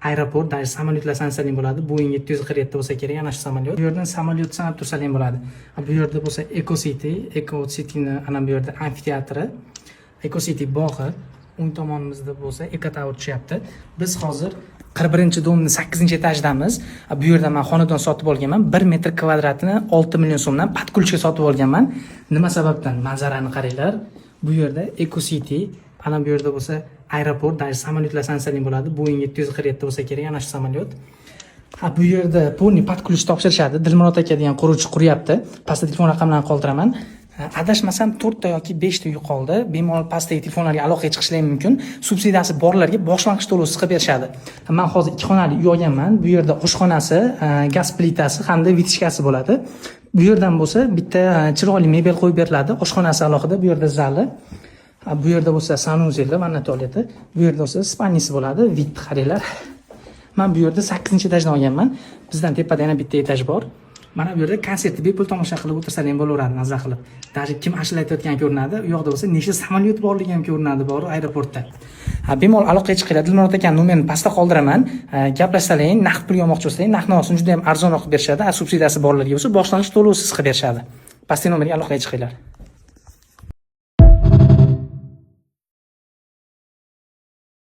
aeroport, даже samolyotlar sansaling bo'ladi. Boeing 747 bo'lsa kerak, ana shu samolyot. Bu yerdan samolyot sanab tursaling bo'ladi. Bu yerda bo'lsa Eco City'ni ana bu yerda amfiteatri, Eco City bog'i, o'ng tomonimizda bo'lsa Eco Tower tushyapti. Biz hozir 41-domning 8-etajdamiz. Bu yerda men xonadon sotib olganman. 1 metr kvadratini 6 million so'mdan patkulchga sotib olganman. Nima sababdan? Manzarani qaranglar. Bu yerda Eco City, ana bu yerda bo'lsa aeroport, даже samolyotlar sansaling bo'ladi. Boeing 747 bo'lsa kerak, ana shu samolyot. Bu yerda polniy patkulch topshirishadi. Dilmurod aka degan quruvchi quryapti. Pastda telefon raqamlarini qoldiraman. Adashmasam 4 ta yoki 5 ta uy qoldi. Bemalol pastdagi telefonlarga aloqaga chiqishlar mumkin. Subsidiyasi borlarga boshlang'ich to'lovsiz qilib berishadi. Men hozir 2 xonali uy olganman. Bu yerda oshxonasi, gaz plitasi hamda vitishkasi bo'ladi. Bu yerdan bo'lsa bitta chiroyli mebel qo'yib beriladi. Oshxonasi alohida, bu yerda zali. Bu yerda bo'lsa sanuzelda, vanna tualeti. Bu yerda bo'lsa spanisi bo'ladi. Vit qaranglar. Men bu yerda 8-etajdan olganman. Bizdan tepada yana bitta etaj bor. Mana bu yerda konsertni bepul tomosha qilib o'tirsalar ham bo'laveradi, mazza qilib. Даже kim ashula aytayotgani ko'rinadi. U yoqda bo'lsa nechta samolyot borligi ham ko'rinadi, bor aeroportda. Bemalol aloqaga chiqinglar. Dilmurod akaning nomerini pastda qoldiraman. Gaplashsalaring, naqd pul olmoqchi bo'lsangiz, naqd juda ham arzonroq qilib berishadi. Subsidiyasi borlarga bo'lsa boshlang'ich to'lovsiz qilib berishadi. Pastdagi nomerga aloqaga chiqinglar.